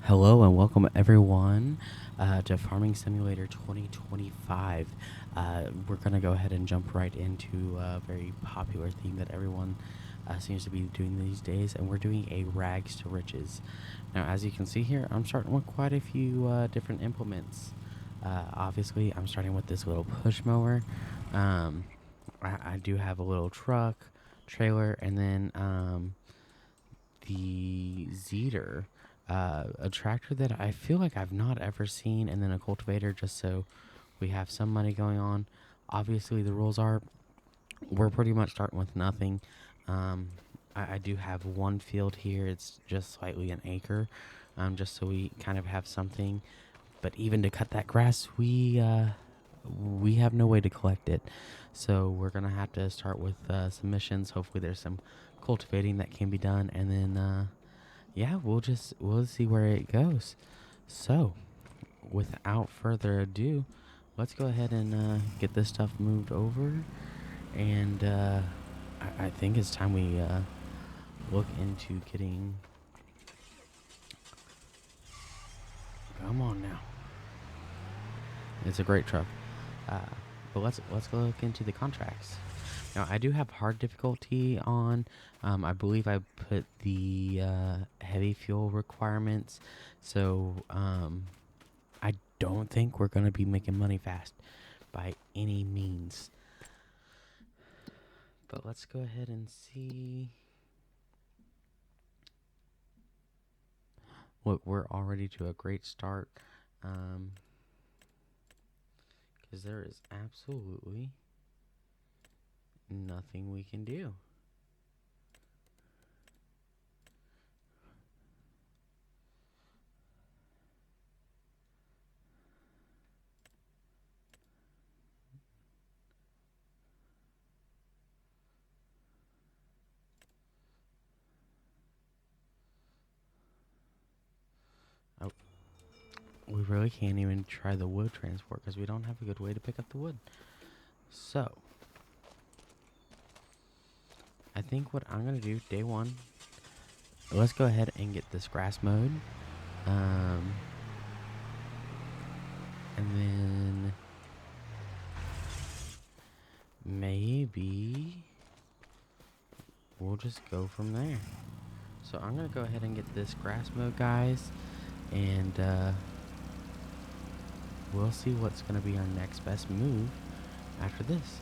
Hello and welcome everyone to Farming Simulator 2025. We're going to go ahead and jump right into a very popular theme that everyone seems to be doing these days, and we're doing a rags to riches. Now, as you can see here, I'm starting with quite a few different implements. Obviously, I'm starting with this little push mower. I do have a little truck, trailer, and then the Zeter, a tractor that I feel like I've not ever seen, and then a cultivator just so we have some money going on. Obviously, the rules are we're pretty much starting with nothing. I do have one field here. It's just slightly an acre, just so we kind of have something. But even to cut that grass, we have no way to collect it. So we're gonna have to start with some missions. Hopefully, there's some cultivating that can be done, and then yeah, we'll see where it goes. So, without further ado, let's go ahead and get this stuff moved over. And I think it's time we look into getting. Come on now. It's a great truck. Uh, but let's go look into the contracts. Now I do have hard difficulty on. I believe I put the heavy fuel requirements, so I don't think we're gonna be making money fast by any means. But let's go ahead and see. Look, we're already to a great start, because there is absolutely nothing we can do. Oh, we really can't even try the wood transport because we don't have a good way to pick up the wood. So, I think what I'm going to do, day one, let's go ahead and get this grass mowed. And then maybe we'll just go from there. So I'm going to go ahead and get this grass mowed, guys. And we'll see what's going to be our next best move after this.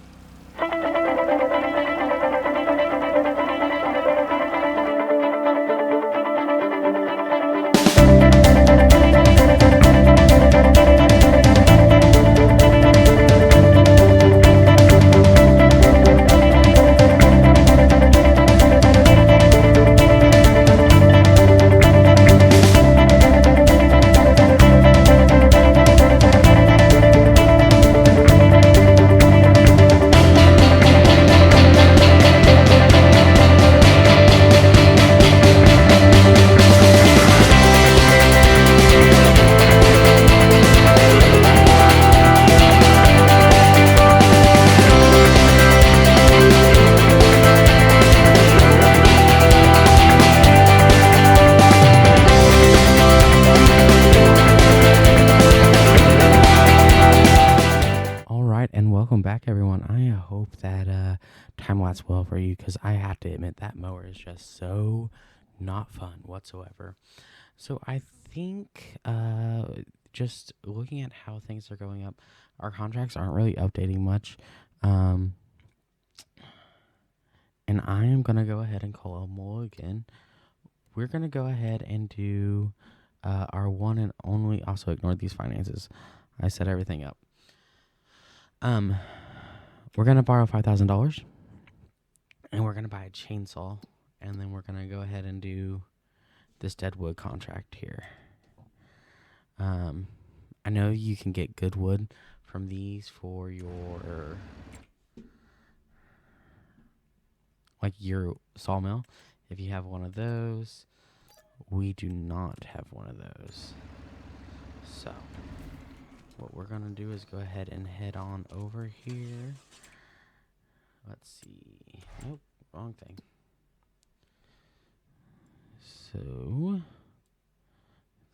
And welcome back, everyone. I hope that time lapsed well for you, because I have to admit that mower is just so not fun whatsoever. So I think just looking at how things are going up, our contracts aren't really updating much. And I am going to go ahead and call a mulligan. We're going to go ahead and do our one and only, also ignore these finances. I set everything up. We're gonna borrow $5,000, and we're gonna buy a chainsaw, and then we're gonna go ahead and do this deadwood contract here. I know you can get good wood from these for your sawmill. If you have one of those, we do not have one of those. So what we're gonna do is go ahead and head on over here. Let's see. Nope, wrong thing. So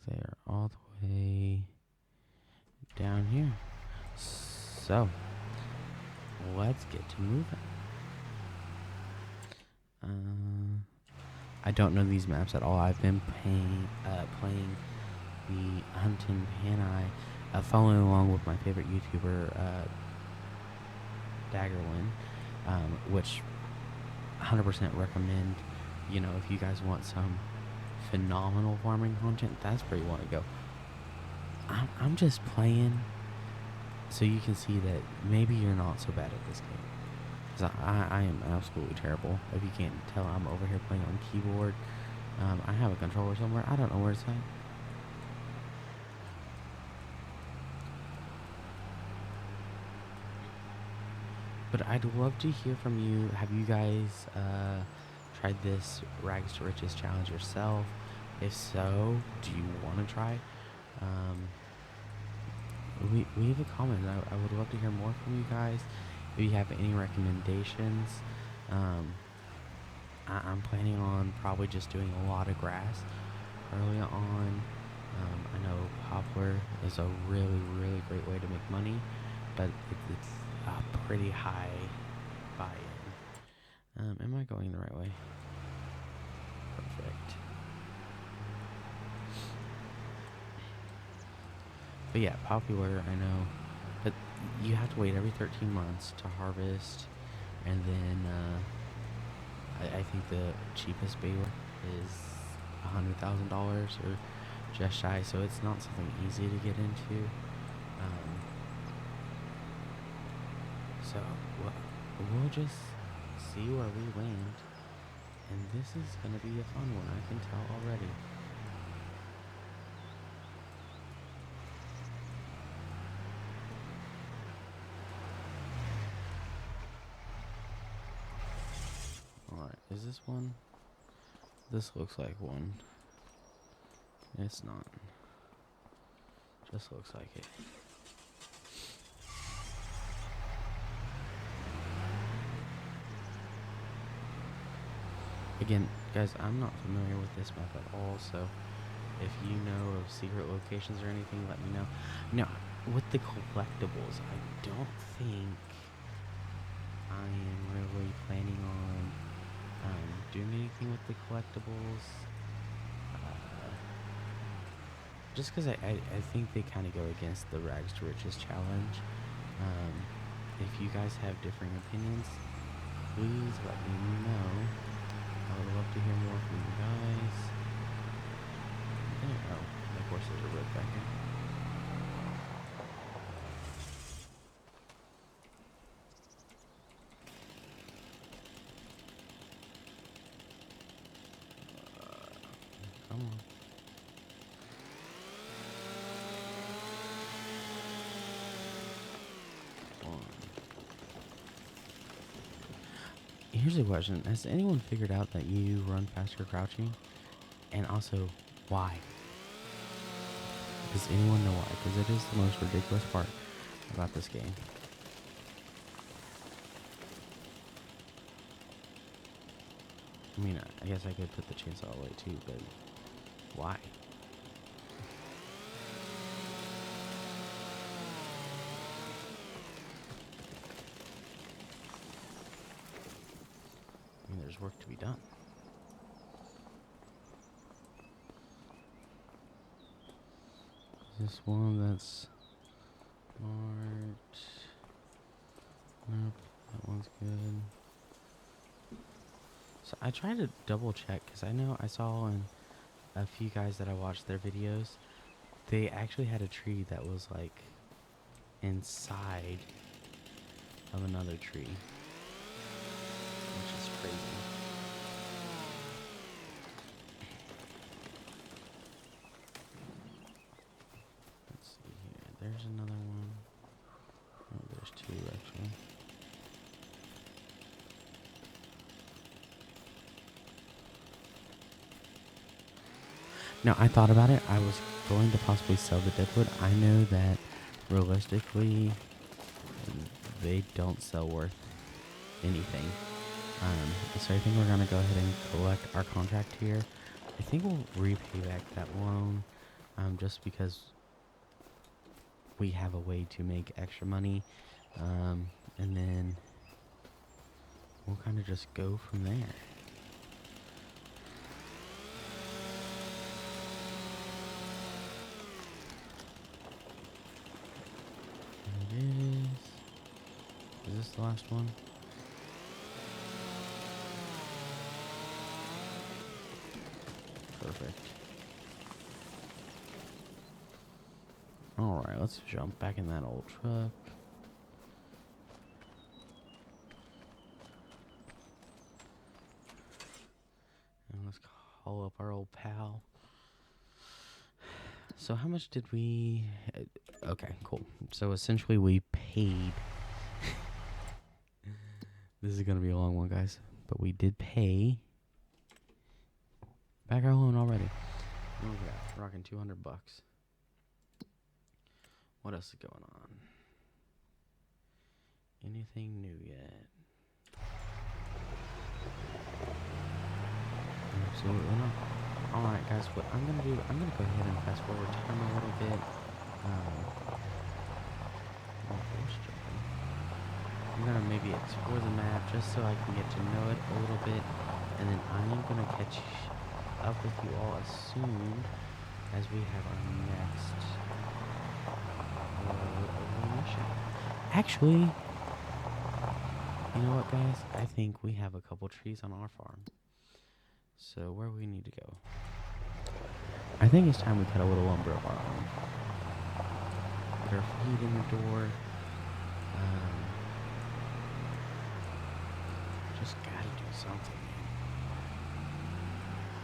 They are all the way down here. So, let's get to moving. I don't know these maps at all. I've been playing the Hunting Panai, following along with my favorite YouTuber, Daggerlin, which 100% recommend. You know, if you guys want some phenomenal farming content, that's where you want to go. I'm just playing so you can see that maybe you're not so bad at this game. Because I am absolutely terrible. If you can't tell, I'm over here playing on keyboard. I have a controller somewhere. I don't know where it's at. But I'd love to hear from you. Have you guys tried this Rags to Riches challenge yourself? If so, do you want to try? Leave a comment. I would love to hear more from you guys. If you have any recommendations, I'm planning on probably just doing a lot of grass early on. I know poplar is a really, really great way to make money, but it's a pretty high buy-in. Am I going the right way? Perfect. But yeah, popular, I know. But you have to wait every 13 months to harvest. And then I think the cheapest baler is $100,000 or just shy. So it's not something easy to get into. So we'll just see where we land. And this is going to be a fun one, I can tell already. Alright, is this one? This looks like one. It's not. Just looks like it. Again, guys, I'm not familiar with this map at all, so if you know of secret locations or anything, let me know. Now, with the collectibles, I don't think I am really planning on doing anything with the collectibles. Just because I think they kind of go against the Rags to Riches challenge. If you guys have differing opinions, please let me know. I would love to hear more from you guys. Oh, of course there's a road back here. Come on. Here's a question. Has anyone figured out that you run faster crouching? And also, why? Does anyone know why? Because it is the most ridiculous part about this game. I mean, I guess I could put the chainsaw away too, but why? I mean, there's work to be done. Is this one that's marked? Nope, that one's good. So I tried to double check because I know I saw in a few guys that I watched their videos, they actually had a tree that was like inside of another tree, which is crazy. Let's see here. There's another one. Oh, there's two actually. Now, I thought about it. I was going to possibly sell the deadwood. I know that realistically, they don't sell worth anything. So I think we're going to go ahead and collect our contract here. I think we'll repay back that loan. just because we have a way to make extra money, and then we'll kind of just go from there. It is. Is this the last one? Perfect. Alright, let's jump back in that old truck. And let's call up our old pal. So how much did we... okay, cool. So essentially we paid... This is going to be a long one, guys. But we did pay... back our loan already. Look at that. Rocking $200. What else is going on? Anything new yet? Absolutely not. Alright guys, what I'm going to do, I'm going to go ahead and fast forward time a little bit. I'm going to maybe explore the map just so I can get to know it a little bit. And then I am going to catch up with you all as soon as we have our next mission. Actually, you know what guys? I think we have a couple trees on our farm. So where we need to go? I think it's time we cut a little lumber of our own. Put our feet in the door. Just gotta do something.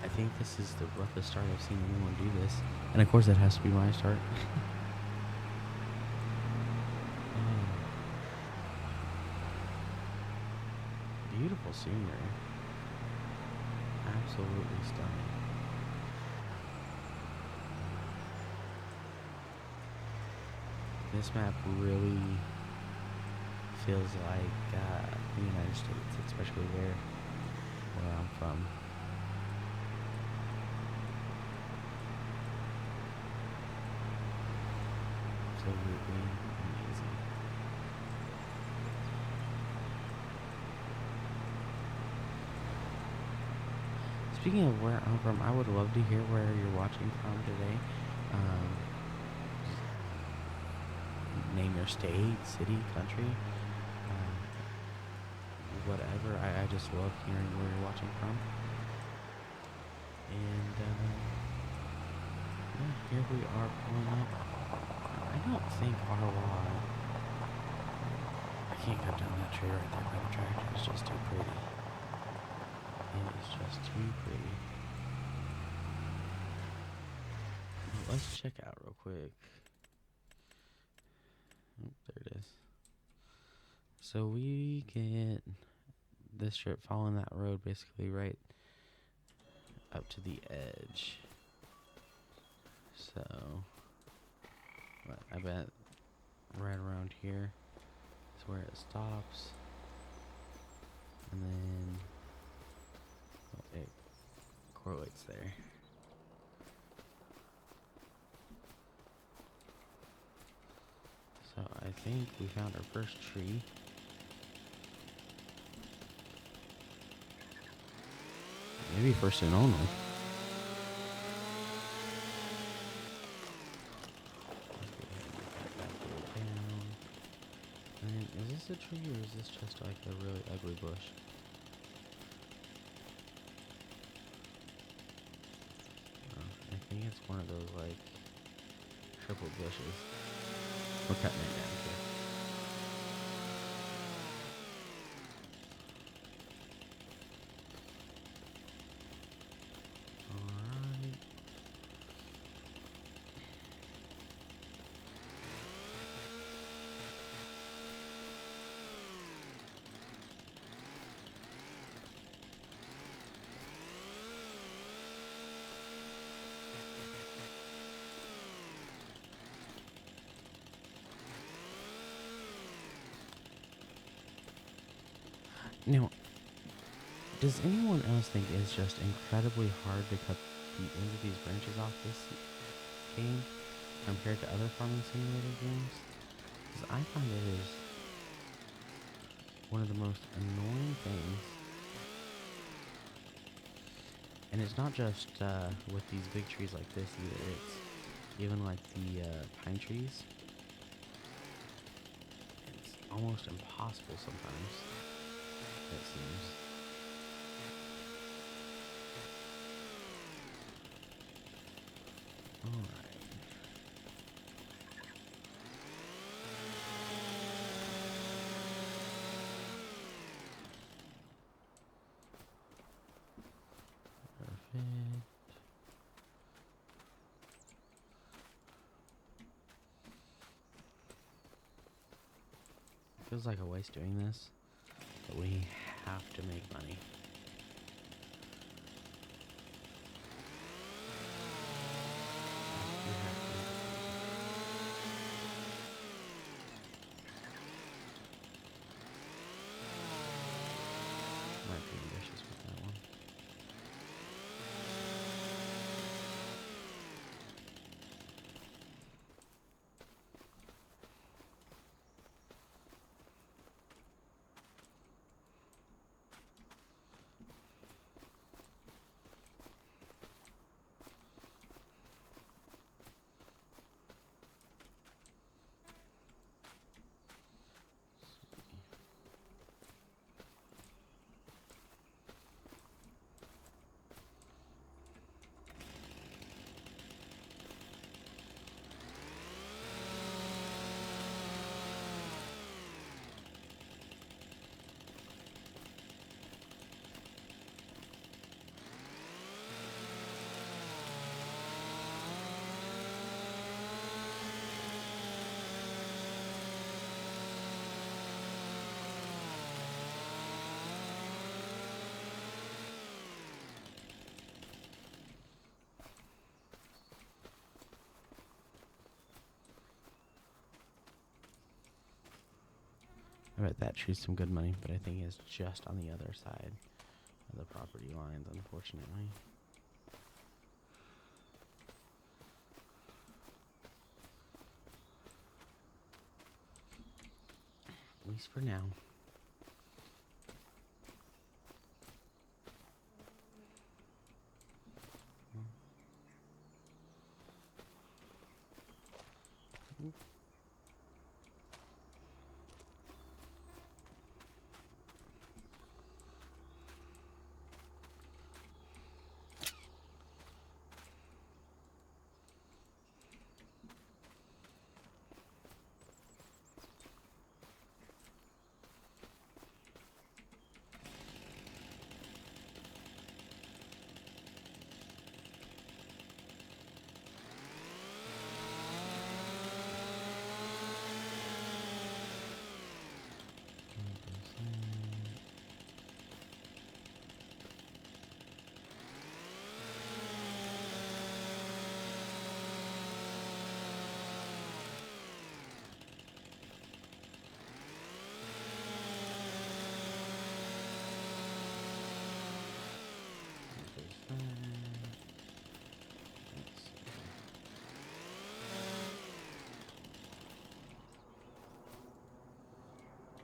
I think this is the roughest start I've seen anyone do this. And of course that has to be my start. Beautiful scenery. Absolutely stunning. This map really feels like the United States, especially where I'm from. Absolutely amazing. Speaking of where I'm from, I would love to hear where you're watching from today. Name your state, city, country, whatever. I just love hearing where you're watching from. And yeah, here we are pulling up. I don't think RY. I can't cut down that tree right there by the tractor. It's just too pretty. It is just too pretty. Well, let's check out real quick. Oh, there it is. So we get this strip following that road basically right up to the edge. So I bet right around here is where it stops. And then it correlates there. So I think we found our first tree. Maybe first and only. And is this a tree or is this just like a really ugly bush? I think it's one of those like triple bushes. We're cutting it down here. Alright. Now, does anyone else think it's just incredibly hard to cut the ends of these branches off this game compared to other farming simulator games. Because I find it is one of the most annoying things. And it's not just with these big trees like this either. It's even like the pine trees. It's almost impossible sometimes, it seems. Alright. Perfect. Feels like a waste doing this, but we have to make money. We have to. Might be ambitious with that one. I bet that tree's some good money, but I think it's just on the other side of the property lines, unfortunately. At least for now.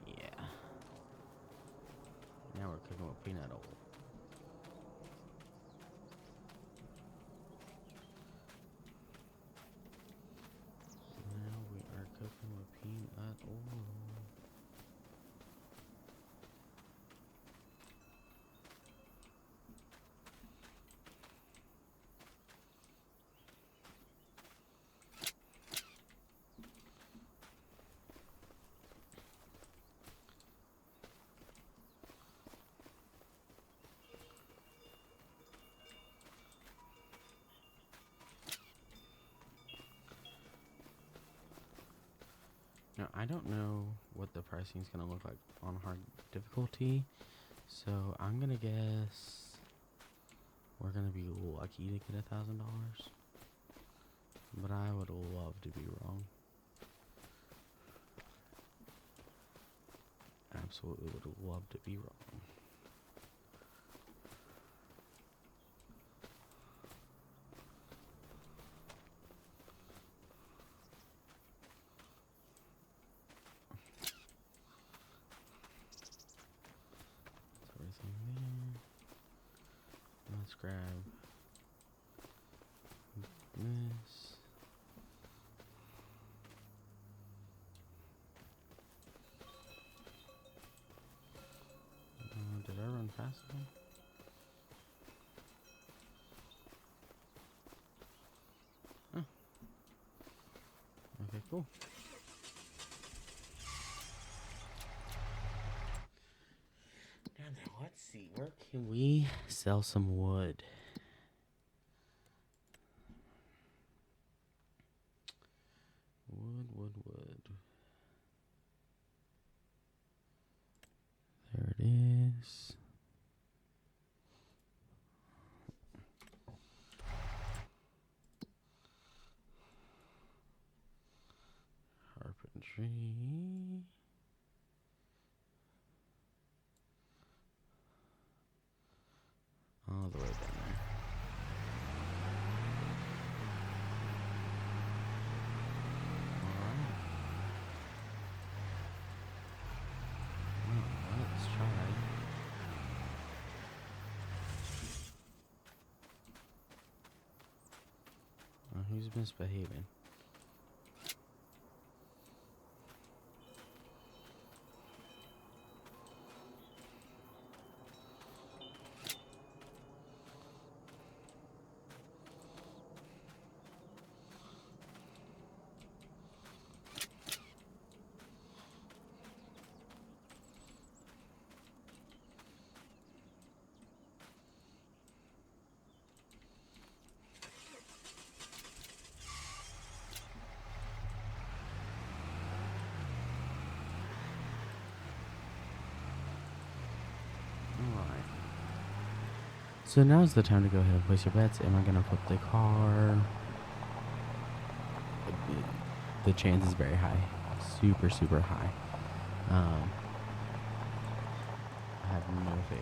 Yeah. Now we're cooking with peanut oil. Now we are cooking with peanut oil. Now, I don't know what the pricing is going to look like on hard difficulty, so I'm going to guess we're going to be lucky to get $1,000, but I would love to be wrong. Absolutely would love to be wrong. Let's grab this. Did I run fast enough? Oh. Okay, cool. Now then, let's see. Where can we sell some wood? Wood. There it is. Carpentry. All the way down there. Alright. Well, let's try. Who's misbehaving? Alright. So now's the time to go ahead and place your bets. Am I going to flip the car? The chance is very high. Super, super high. I have no faith.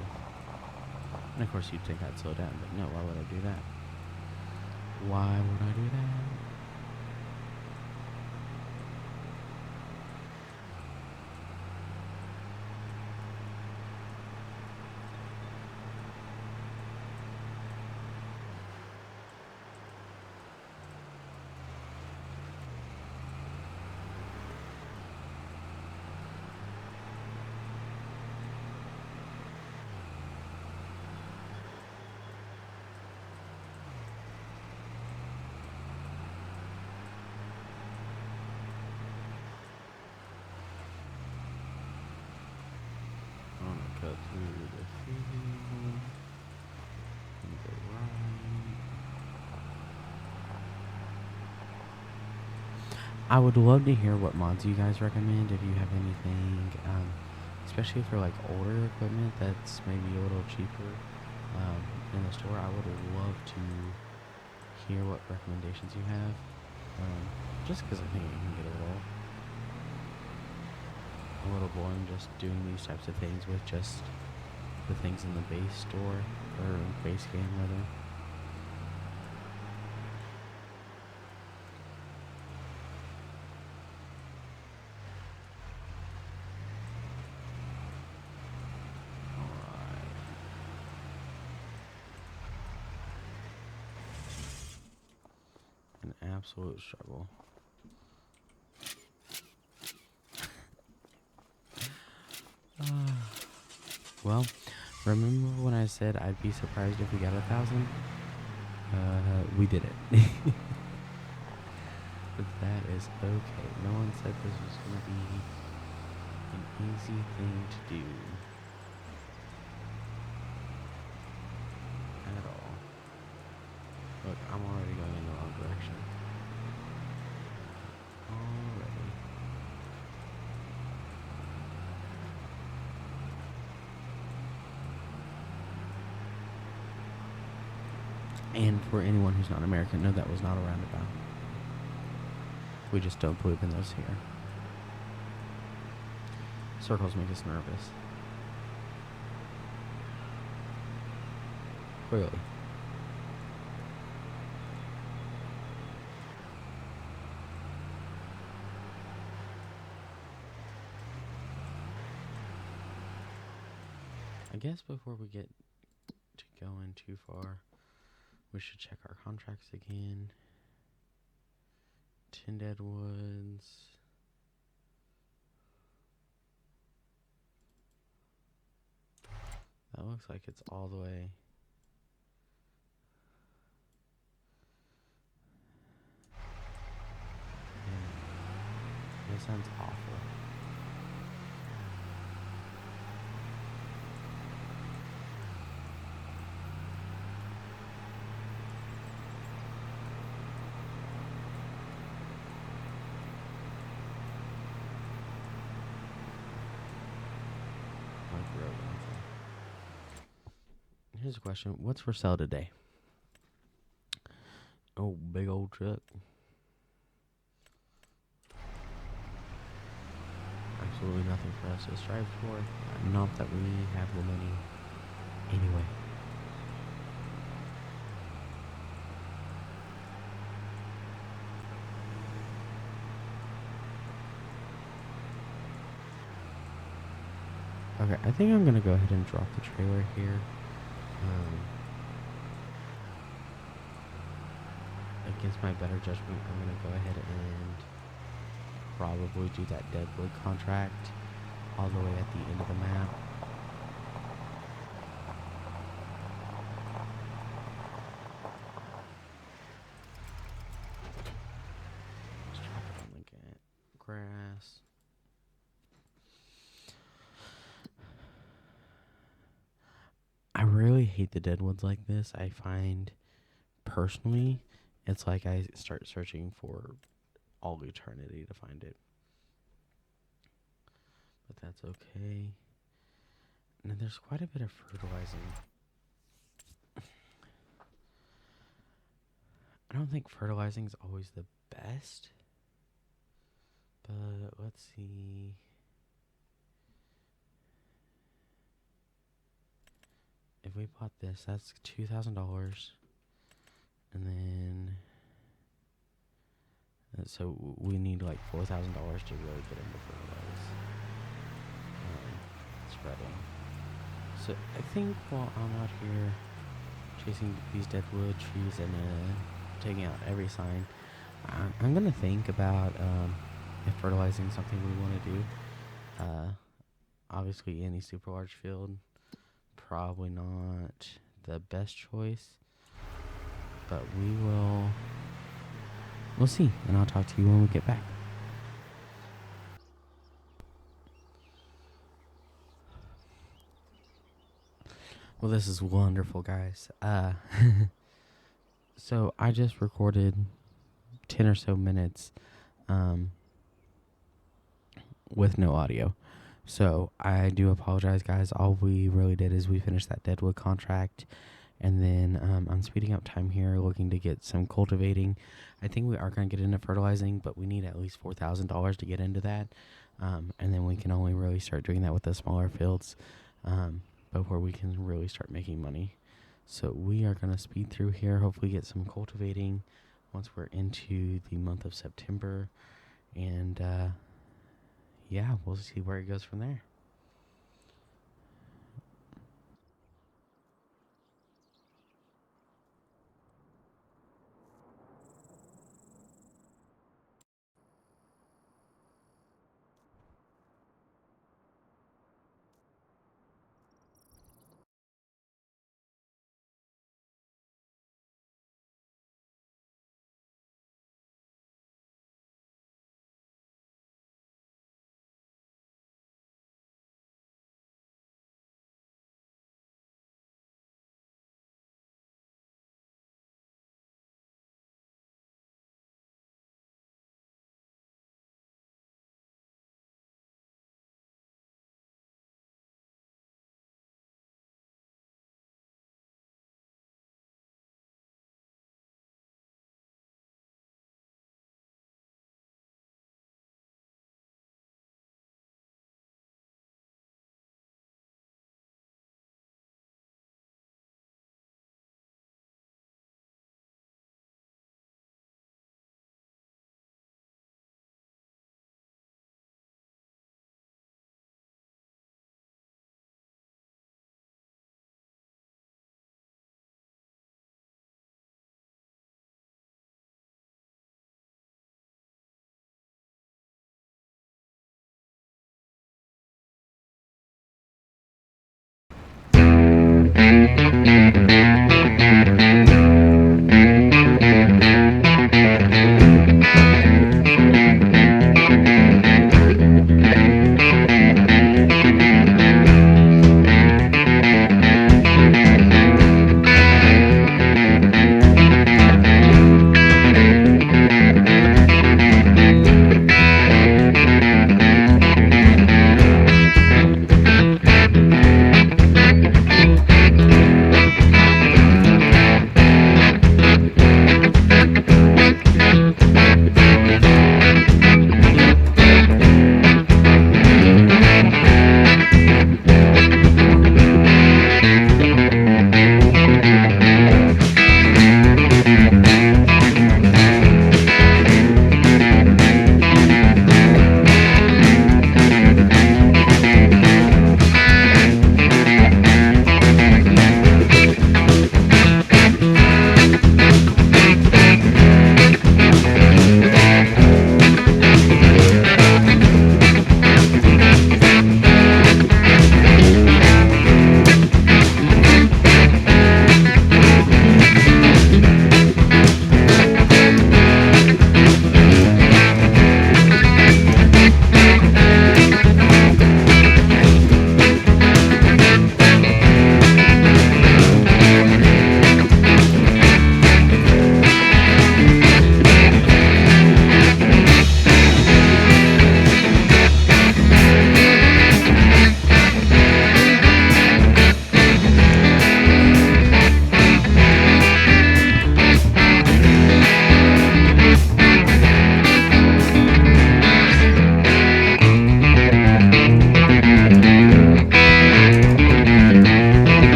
And of course you'd think I'd slow down, but no, why would I do that? Why would I do that? Cut through the field. And go right. I would love to hear what mods you guys recommend if you have anything, especially for like older equipment that's maybe a little cheaper in the store. I would love to hear what recommendations you have, just because I think it can get a little boring just doing these types of things with just the things in the base store, or base game rather. Alright. An absolute struggle. Well, remember when I said I'd be surprised if we got 1,000? We did it. But that is okay. No one said this was going to be an easy thing to do. At all. Look, I'm already going in the wrong direction. Already. And for anyone who's not American, no, that was not a roundabout. We just don't believe in those here. Circles make us nervous. Clearly. I guess before we get too going too far. We should check our contracts again. 10 dead woods. That looks like it's all the way. Yeah. This sounds awful. Here's a question. What's for sale today? Oh, big old truck. Absolutely nothing for us to strive for. Not that we have the money anyway. Okay, I think I'm going to go ahead and drop the trailer here. Against my better judgment, I'm going to go ahead and probably do that deadwood contract all the way at the end of the map. Just drop it on the grass. I really hate the deadwoods like this. I find, personally, it's like I start searching for all eternity to find it. But that's okay. And there's quite a bit of fertilizing. I don't think fertilizing is always the best. But let's see. If we bought this, that's $2,000. And then, so we need like $4,000 to really get into fertilize. Spreading. So I think while I'm out here chasing these deadwood trees and taking out every sign, I'm gonna think about if fertilizing is something we want to do. Obviously, any super large field, probably not the best choice, but we'll see, and I'll talk to you when we get back. Well, this is wonderful, guys. So I just recorded 10 or so minutes with no audio. So I do apologize, guys. All we really did is we finished that deadwood contract, and then I'm speeding up time here, looking to get some cultivating. I think we are going to get into fertilizing, but we need at least $4,000 to get into that, and then we can only really start doing that with the smaller fields, before we can really start making money. So we are going to speed through here, hopefully get some cultivating once we're into the month of September, and yeah, we'll see where it goes from there.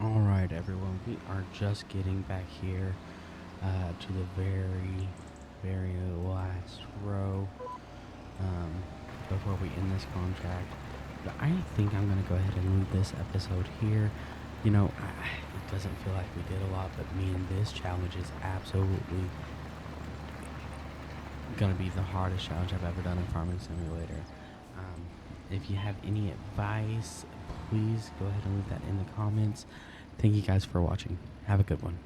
All right, everyone, we are just getting back here to the very last row before we end this contract. But I think I'm going to go ahead and leave this episode here. You know, it doesn't feel like we did a lot, but man, this challenge is absolutely going to be the hardest challenge I've ever done in Farming Simulator. If you have any advice, please go ahead and leave that in the comments. Thank you guys for watching. Have a good one.